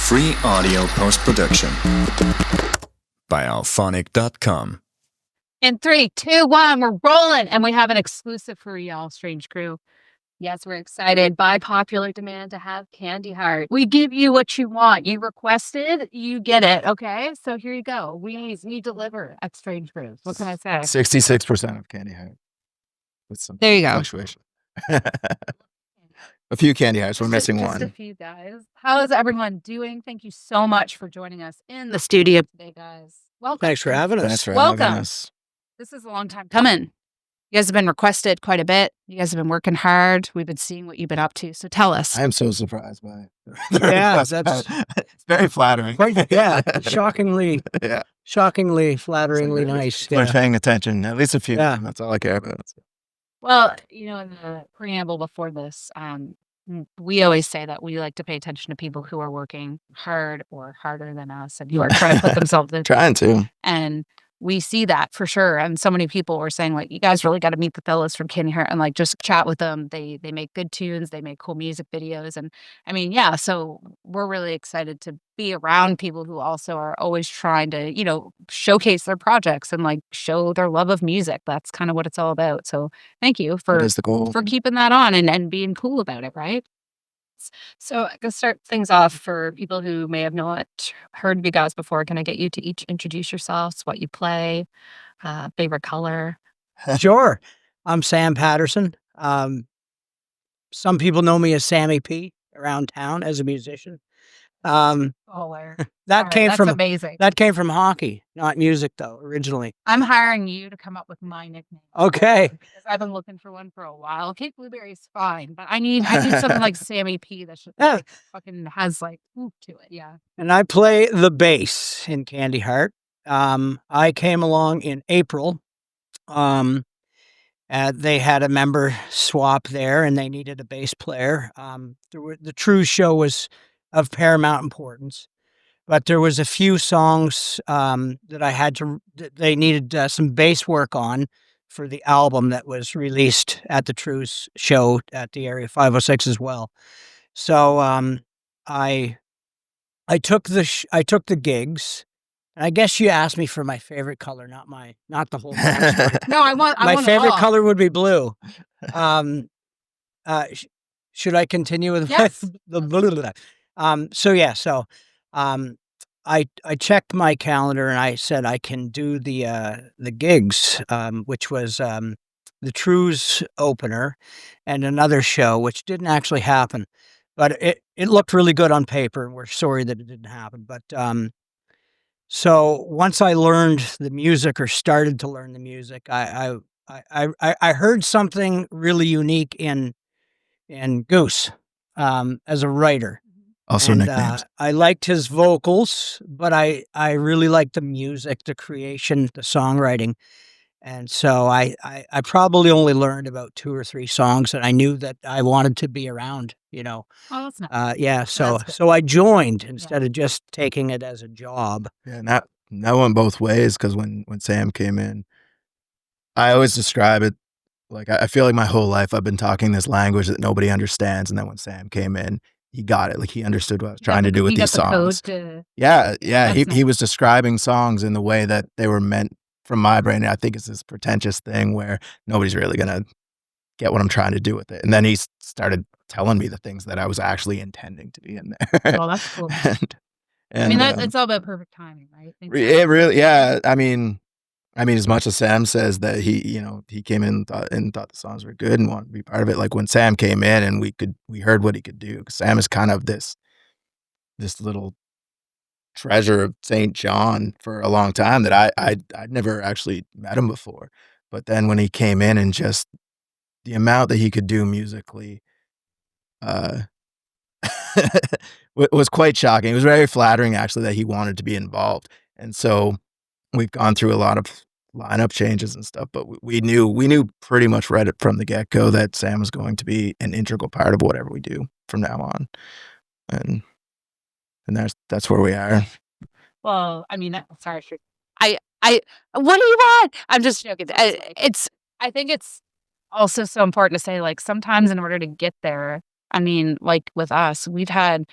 Free audio post-production by alphonic.com. In 3, 2, 1, we're rolling, and we have an exclusive for y'all, Strange Crew. Yes, we're excited by popular demand to have Candy Heart. We give you what you want. You requested, you get it. Okay, so here you go. We deliver at Strange Crew. What can I say? 66% of Candy Heart with some There you go. fluctuation. A few Candy Hearts. We're missing Just a one. few, guys. How is everyone doing? Thank you so much for joining us in the studio today, guys. Welcome. Thanks for having us. Thanks for Welcome. having us. This is a long time coming. You guys have been requested quite a bit. You guys have been working hard. We've been seeing what you've been up to. So tell us. I am so surprised by it. Yeah, that's it's very flattering. yeah, shockingly Yeah. flatteringly nice. We're Yeah. paying attention. At least a few. Yeah. That's all I care about. Well, in the preamble before this, we always say that we like to pay attention to people who are working hard or harder than us and who are trying to put themselves in. Trying to. And we see that for sure. And so many people were saying, like, you guys really got to meet the fellas from Candy Heart and, like, just chat with them. They make good tunes. They make cool music videos. And I mean, yeah, so we're really excited to be around people who also are always trying to, showcase their projects and, like, show their love of music. That's kind of what it's all about. So thank you That is the goal. for keeping that on and being cool about it, right? So I can start things off for people who may have not heard of you guys before. Can I get you to each introduce yourselves, what you play, favorite color? Sure. I'm Sam Patterson. Some people know me as Sammy P around town as a musician. Color. That came That's from amazing. hockey, not music though, originally. I'm hiring you to come up with my nickname. Okay. Because I've been looking for one for a while. Kate Blueberry's fine, but I need something like Sammy P that should Yeah. fucking has like oof to it. Yeah. And I play the bass in Candy Heart. I came along in April. They had a member swap there and they needed a bass player. The True show was of paramount importance, but there was a few songs that they needed some bass work on for the album that was released at the True's show at the Area 506 as well. So I took the gigs. And I guess you asked me for my favorite color, not the whole backstory. No, I want My favorite all. color would be blue. Should I continue with Yes. the blue? I checked my calendar and I said I can do the gigs, which was the True's opener and another show, which didn't actually happen, but it looked really good on paper. And we're sorry that it didn't happen, but so once I learned the music or started to learn the music, I heard something really unique in Goose as a writer. Also And, nicknames. I liked his vocals, but I really liked the music, the creation, the songwriting. And so I probably only learned about 2 or 3 songs that I knew that I wanted to be around, Oh, that's not. yeah, so That's good. I joined instead of just taking it as a job. Yeah, and that went both ways because when Sam came in, I always describe it like I feel like my whole life I've been talking this language that nobody understands, and then when Sam came in, he got it. Like he understood what I was trying to do with You these got the code songs. to- Yeah. That's He was describing songs in the way that they were meant from my brain. And I think it's this pretentious thing where nobody's really gonna get what I'm trying to do with it. And then he started telling me the things that I was actually intending to be in there. Well, that's cool. and, I mean, it's all about perfect timing, right? it really, yeah. I mean, as much as Sam says that he came in and thought the songs were good and wanted to be part of it. Like when Sam came in and we heard what he could do. 'Cause Sam is kind of this little treasure of St. John for a long time that I'd never actually met him before. But then when he came in and just the amount that he could do musically, was quite shocking. It was very flattering actually that he wanted to be involved. And so we've gone through a lot of lineup changes and stuff, but we knew pretty much right from the get-go that Sam was going to be an integral part of whatever we do from now on. And that's where we are. Well, I mean, sorry. What do you want? I'm just joking. I think it's also so important to say, like, sometimes in order to get there, I mean, like with us, we've had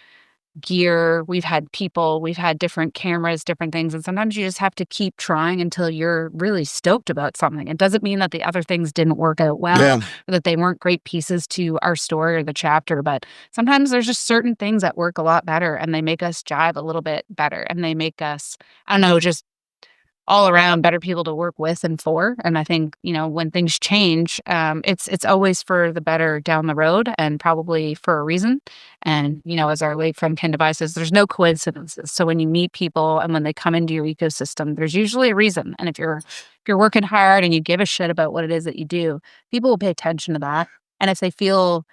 gear, we've had people, we've had different cameras, different things. And sometimes you just have to keep trying until you're really stoked about something. It doesn't mean that the other things didn't work out well, Yeah. or that they weren't great pieces to our story or the chapter, but sometimes there's just certain things that work a lot better and they make us jive a little bit better and they make us, I don't know, just all around better people to work with and for. And I think, when things change, it's always for the better down the road and probably for a reason. And, as our late friend Ken devices, there's no coincidences. So when you meet people and when they come into your ecosystem, there's usually a reason. And if you're working hard and you give a shit about what it is that you do, people will pay attention to that. And if they feel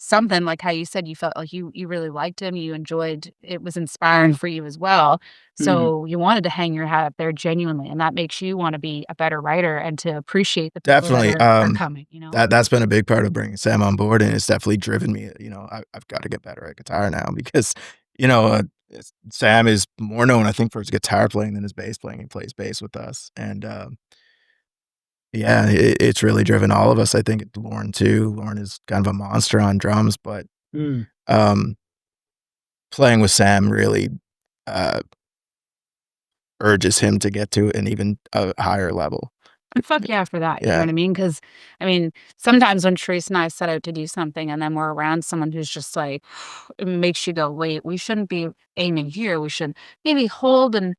something like how you said you felt like you really liked him, you enjoyed, it was inspiring for you as well. So you wanted to hang your hat up there genuinely, and that makes you want to be a better writer and to appreciate the people Definitely. that are coming, That's been a big part of bringing Sam on board, and it's definitely driven me. I've got to get better at guitar now because, Sam is more known, I think, for his guitar playing than his bass playing. He plays bass with us, and yeah, it's really driven all of us. I think Lauren too. Lauren is kind of a monster on drums, but playing with Sam really urges him to get to an even a higher level. And fuck yeah for that. You know Yeah. what I mean? Because, sometimes when Therese and I set out to do something and then we're around someone who's just like, it makes you go, wait, we shouldn't be aiming here. We should maybe hold and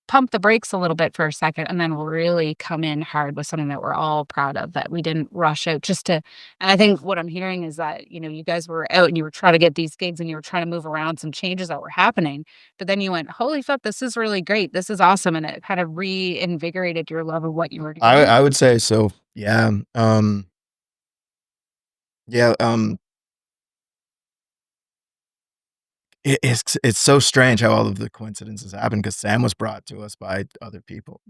pump the brakes a little bit for a second, and then we'll really come in hard with something that we're all proud of, that we didn't rush out just to. And I think what I'm hearing is that, you guys were out and you were trying to get these gigs and you were trying to move around some changes that were happening. But then you went, holy fuck, this is really great. This is awesome. And it kind of reinvigorated your love of what you were doing. I would say so. Yeah. Yeah. It's so strange how all of the coincidences happen because Sam was brought to us by other people,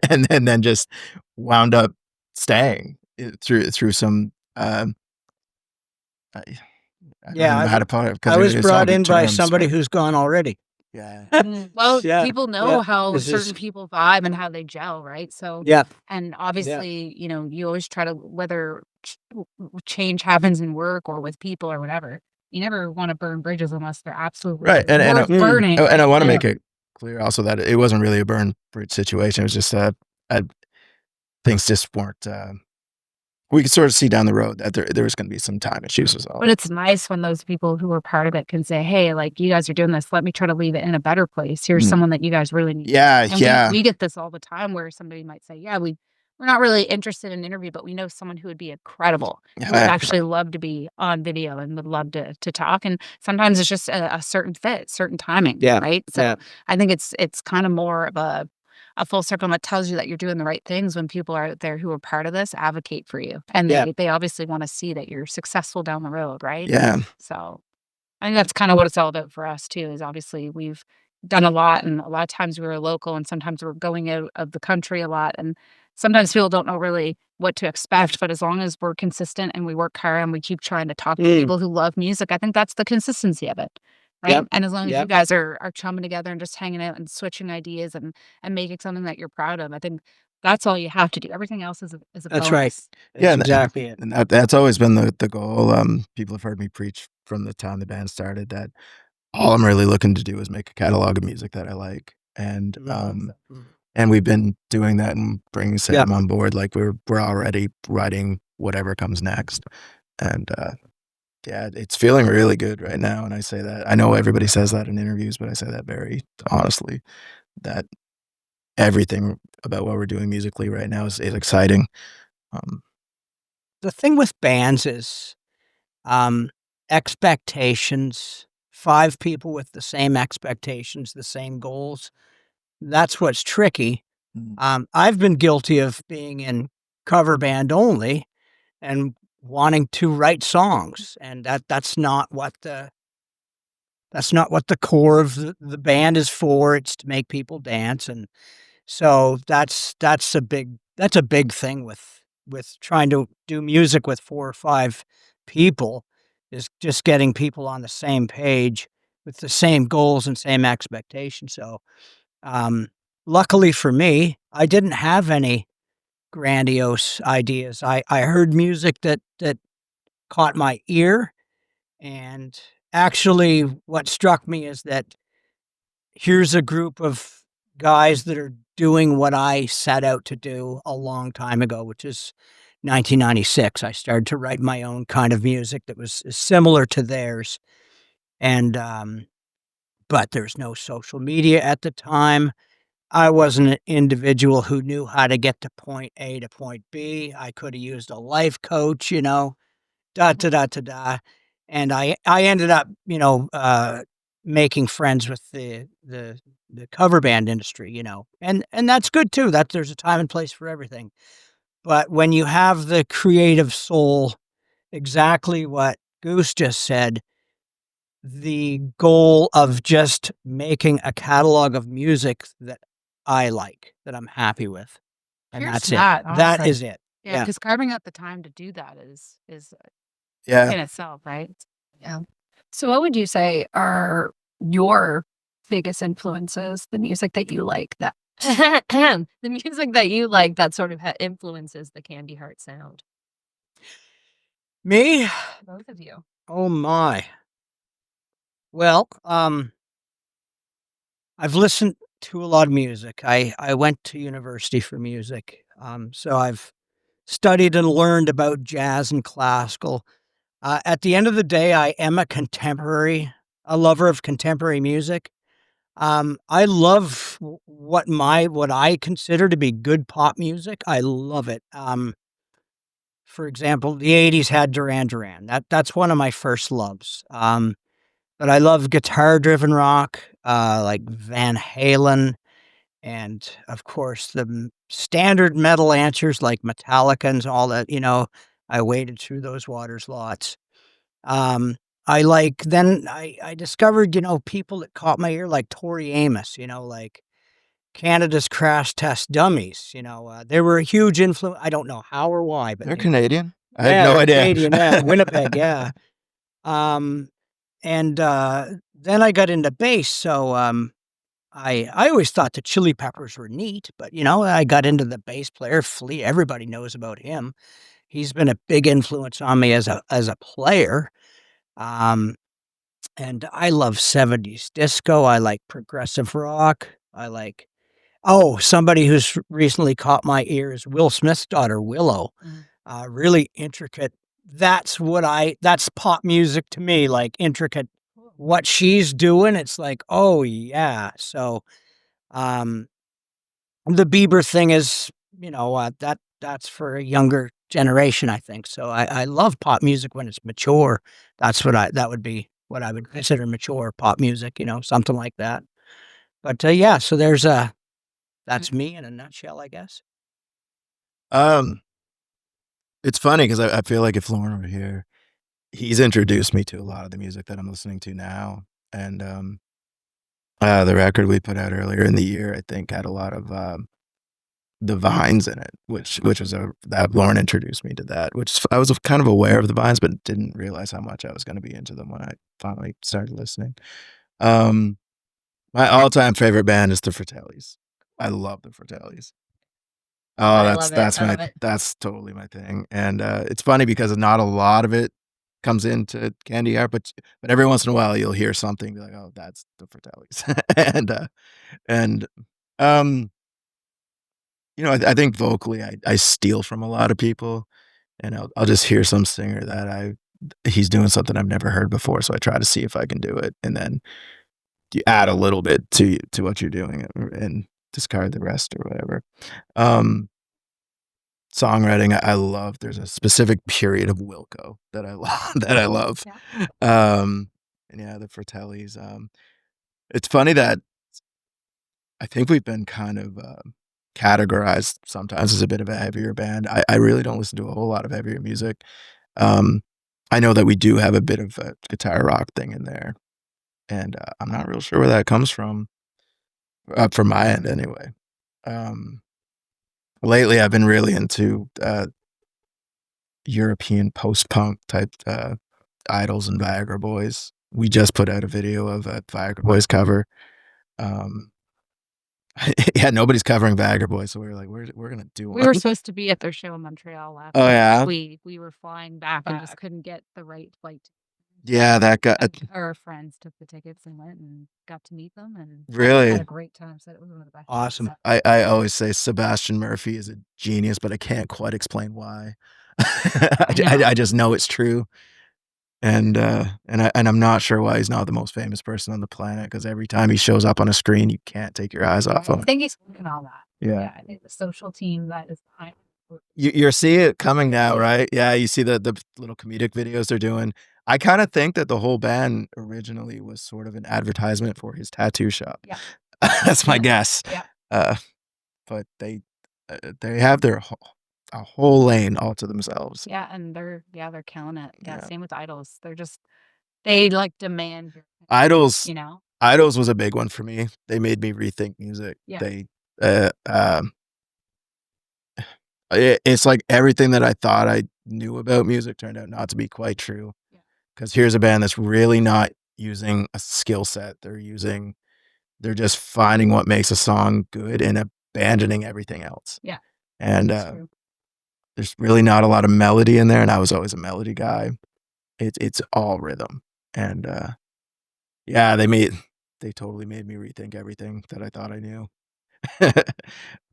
and then just wound up staying through some. I don't Yeah, know how to put it. 'Cause I was it's all brought the in by terms, somebody but who's gone already. yeah. Well, Yeah, people know yeah, how this is- certain people vibe and how they gel, right? So, Yeah, and obviously, you always try to, whether change happens in work or with people or whatever, you never want to burn bridges unless they're absolutely Right, and worth burning. and I want to Yeah. make it clear also that it wasn't really a burn bridge situation. It was just things just weren't. We could sort of see down the road that there was going to be some time issues as well. But it's nice when those people who are part of it can say, hey, like, you guys are doing this. Let me try to leave it in a better place. Here's Mm. someone that you guys really need. Yeah, And yeah. we get this all the time where somebody might say, yeah, we're not really interested in an interview, but we know someone who would be incredible, who would actually love to be on video and would love to talk. And sometimes it's just a certain fit, certain timing, Yeah, right? So yeah. I think it's kind of more of a full circle that tells you that you're doing the right things when people are out there who are part of this advocate for you. And Yeah. they obviously want to see that you're successful down the road, right? Yeah. So I think that's kind of what it's all about for us too, is obviously we've done a lot, and a lot of times we were local and sometimes we're going out of the country a lot. And sometimes people don't know really what to expect, but as long as we're consistent and we work hard and we keep trying to talk to people who love music, I think that's the consistency of it. Right. Yep. And as long as you Yep. guys are chumming together and just hanging out and switching ideas and making something that you're proud of, I think that's all you have to do. Everything else is a That's right. bonus. Yeah, That's exactly it. And that's always been the goal. People have heard me preach from the time the band started that all I'm really looking to do is make a catalog of music that I like, and we've been doing that and bringing Sam on board. Like we're already writing whatever comes next, and yeah, it's feeling really good right now. And I say that, I know everybody says that in interviews, but I say that very honestly, that everything about what we're doing musically right now is exciting. The thing with bands is expectations. 5 people with the same expectations, the same goals. That's what's tricky. I've been guilty of being in cover band only and wanting to write songs, and that's not what the core of the band is for. It's to make people dance, and so that's a big thing with trying to do music with 4 or 5 people, is just getting people on the same page with the same goals and same expectations. So luckily for me, I didn't have any grandiose ideas. I heard music that caught my ear, and actually, what struck me is that here's a group of guys that are doing what I set out to do a long time ago, which is 1996. I started to write my own kind of music that was similar to theirs. And, but there's no social media at the time. I wasn't an individual who knew how to get to point A to point B. I could have used a life coach, da da da da da. And I ended up, making friends with the cover band industry, and that's good too. That there's a time and place for everything. But when you have the creative soul, exactly what Goose just said, the goal of just making a catalog of music that I like, that I'm happy with, and Here's that's that, it. That honestly. is it. Yeah, Yeah. because carving out the time to do that is Yeah. in itself, right? Yeah. So what would you say are your biggest influences, the music that you like that the music that you like that sort of influences the Candy Heart sound? Me? Both of you. Oh my. Well, I've listened to a lot of music. I went to university for music, so I've studied and learned about jazz and classical. At the end of the day, I am a lover of contemporary music. I love what I consider to be good pop music. I love it. For example, the '80s had Duran Duran. That's one of my first loves. But I love guitar-driven rock, like Van Halen, and of course the standard metal answers like Metallica and all that. I waded through those waters lots. I discovered, people that caught my ear like Tori Amos, like Canada's Crash Test Dummies. They were a huge influence. I don't know how or why, but They're Canadian. I had yeah, no they're idea. Canadian, yeah, Winnipeg, yeah. And then I got into bass, so I always thought the Chili Peppers were neat, but I got into the bass player Flea. Everybody knows about him. He's been a big influence on me as a player. And I love '70s disco. I like progressive rock. Somebody who's recently caught my ear is Will Smith's daughter, Willow. Really intricate. That's pop music to me, like intricate. What she's doing, it's like, oh yeah. So, the Bieber thing is, that's for a younger generation, I think. So I love pop music when it's mature. That would be what I would consider mature pop music, something like that. But yeah, so that's me in a nutshell, I guess. It's funny because I feel like if Lauren were here, he's introduced me to a lot of the music that I'm listening to now. And the record we put out earlier in the year, I think, had a lot of the Vines in it, which was that Lauren introduced me to that, which I was kind of aware of the Vines, but didn't realize how much I was going to be into them when I finally started listening. My all-time favorite band is the Fratellis. I love the Fratellis. Oh, I that's love it. that's I my love it. that's totally my thing. And it's funny because not a lot of it comes into Candy Heart, but every once in a while you'll hear something be like, oh, that's the Fratellis. and I think vocally I steal from a lot of people, and I'll just hear some singer that he's doing something I've never heard before, so I try to see if I can do it, and then you add a little bit to what you're doing and discard the rest or whatever. Songwriting, I love. There's a specific period of Wilco that I love. Yeah. And yeah, the Fratellis. It's funny that I think we've been kind of categorized sometimes as a bit of a heavier band. I really don't listen to a whole lot of heavier music. I know that we do have a bit of a guitar rock thing in there, and I'm not real sure where that comes from my end anyway. Lately I've been really into European post-punk type Idols and Viagra Boys. We just put out a video of a Viagra Boys cover. Yeah, nobody's covering Viagra Boys, so we were like, we're gonna do one. We were supposed to be at their show in Montreal last Oh, week. yeah? We were flying back and just couldn't get the right flight. Yeah, that guy. And our friends took the tickets and went and got to meet them and had Really, a great time. Said it was one of the best shows. Awesome. So I always say Sebastian Murphy is a genius, but I can't quite explain why. I just know it's true, and I'm not sure why he's not the most famous person on the planet. Because every time he shows up on a screen, you can't take your eyes off I him. think he's working all that. Yeah. I think the social team that is behind it. You're seeing it coming now, right? Yeah, you see the little comedic videos they're doing. I kind of think that the whole band originally was sort of an advertisement for his tattoo shop. Yeah. That's my guess. Yeah. But they have a whole lane all to themselves. Yeah, and they're killing it. Yeah, Yeah. same with Idols. They like demand your Idols you know? Idols was a big one for me. They made me rethink music. Yeah. They it's like everything that I thought I knew about music turned out not to be quite true. Yeah. Because here's a band that's really not using a skill set. They're just finding what makes a song good and abandoning everything else. Yeah. And That's true. there's really not a lot of melody in there, and I was always a melody guy. It's all rhythm. And yeah, they totally made me rethink everything that I thought I knew.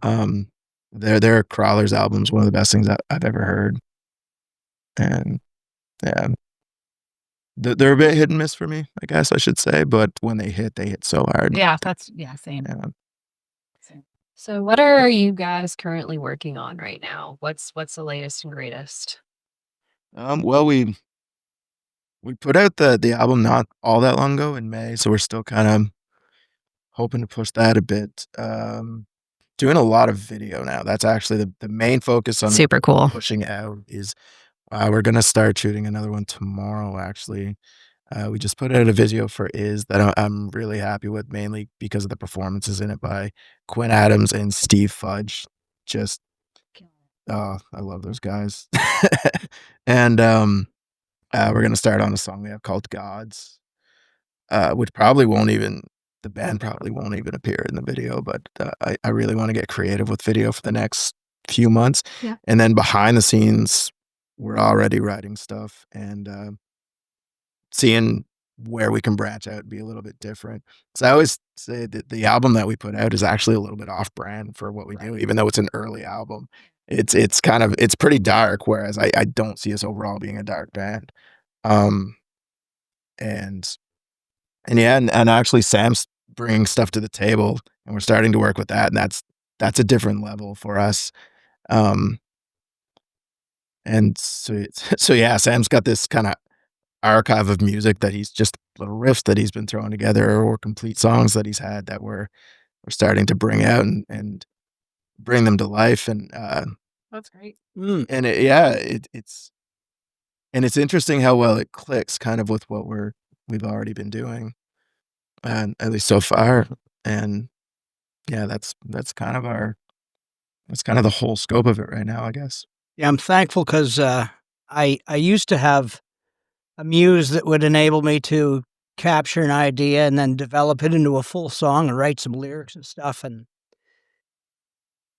um their Crawlers album's one of the best things I've ever heard. And yeah, they're a bit hit and miss for me, I guess I should say, but when they hit so hard. Yeah, same. Yeah. Same. So what are you guys currently working on right now? What's the latest and greatest? Well, we put out the album not all that long ago in May, so we're still kind of hoping to push that a bit. Doing a lot of video now. That's actually the main focus on Super cool. pushing out is we're gonna start shooting another one tomorrow. Actually, we just put out a video for Is that I'm really happy with, mainly because of the performances in it by Quinn Adams and Steve Fudge. Just Killing it. I love those guys. And we're gonna start on a song we have called Gods, which the band probably won't even appear in the video, but I really want to get creative with video for the next few months. Yeah. And then behind the scenes, we're already writing stuff and seeing where we can branch out and be a little bit different. So I always say that the album that we put out is actually a little bit off brand for what we do, even though it's an early album. It's pretty dark, whereas I don't see us overall being a dark band. And yeah, and actually Sam's bringing stuff to the table, and we're starting to work with that, and that's a different level for us. And so yeah, Sam's got this kind of archive of music that he's just little riffs that he's been throwing together or complete songs that he's had that we're starting to bring out and bring them to life. And That's great. and it's interesting how well it clicks kind of with what we've already been doing, and at least so far. And yeah, that's kind of the whole scope of it right now, I guess. Yeah, I'm thankful because I used to have a muse that would enable me to capture an idea and then develop it into a full song and write some lyrics and stuff. And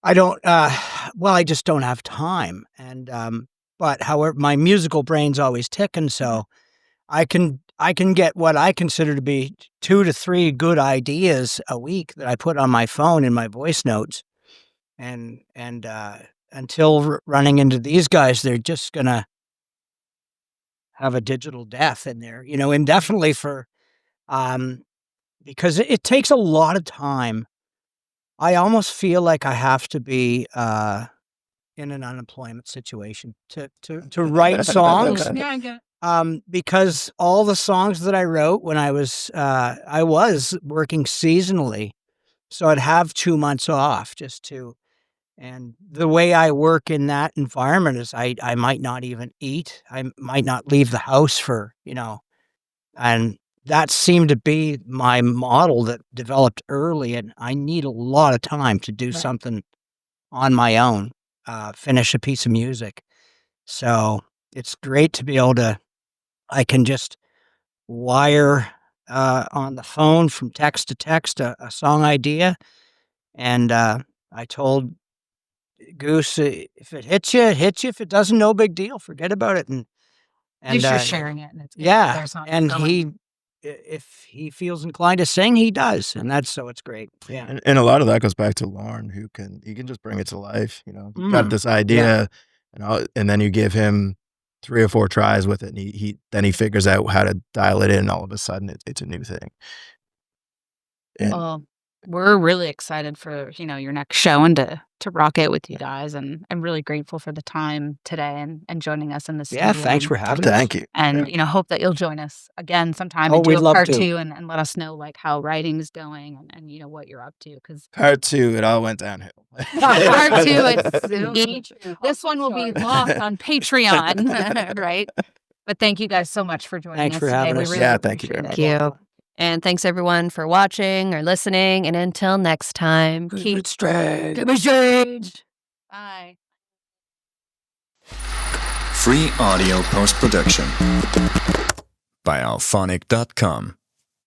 I don't, I just don't have time. And but however, my musical brain's always ticking, so I can get what I consider to be 2 to 3 good ideas a week that I put on my phone in my voice notes. And until running into these guys, they're just gonna have a digital death in there, indefinitely for, because it takes a lot of time. I almost feel like I have to be in an unemployment situation to write songs. Yeah, I get it. Because all the songs that I wrote when I was working seasonally, so I'd have 2 months off and the way I work in that environment is I might not even eat. I might not leave the house for, and that seemed to be my model that developed early. And I need a lot of time to do Right. something on my own, finish a piece of music. So it's great to be able to, I can just wire on the phone from text to text a song idea. And I told Goose, if it hits you, it hits you. If it doesn't, no big deal. Forget about it. At least And you're sharing it. And it's good that yeah, there's not and going. if he feels inclined to sing, he does, and it's great. Yeah. And a lot of that goes back to Lauren, who can just bring it to life. You know, you got this idea, and then you give him 3 or 4 tries with it, and he figures out how to dial it in. And all of a sudden, it's a new thing. And Well, we're really excited for, your next show and to rock it with you guys. And I'm really grateful for the time today and joining us in the studio. Yeah, thanks for having us. thank you. And, hope that you'll join us again sometime Oh, and do we'd a love part to. 2 and let us know like how writing's going and what you're up to. Because Part 2, it all went downhill. part 2, this one will be lost on Patreon, right? But thank you guys so much for joining Thanks us for today. having We us. really Yeah, thank you very appreciate much. it. Thank you. And thanks everyone for watching or listening. And until next time, keep it straight. Bye. Free audio post production by alphonic.com.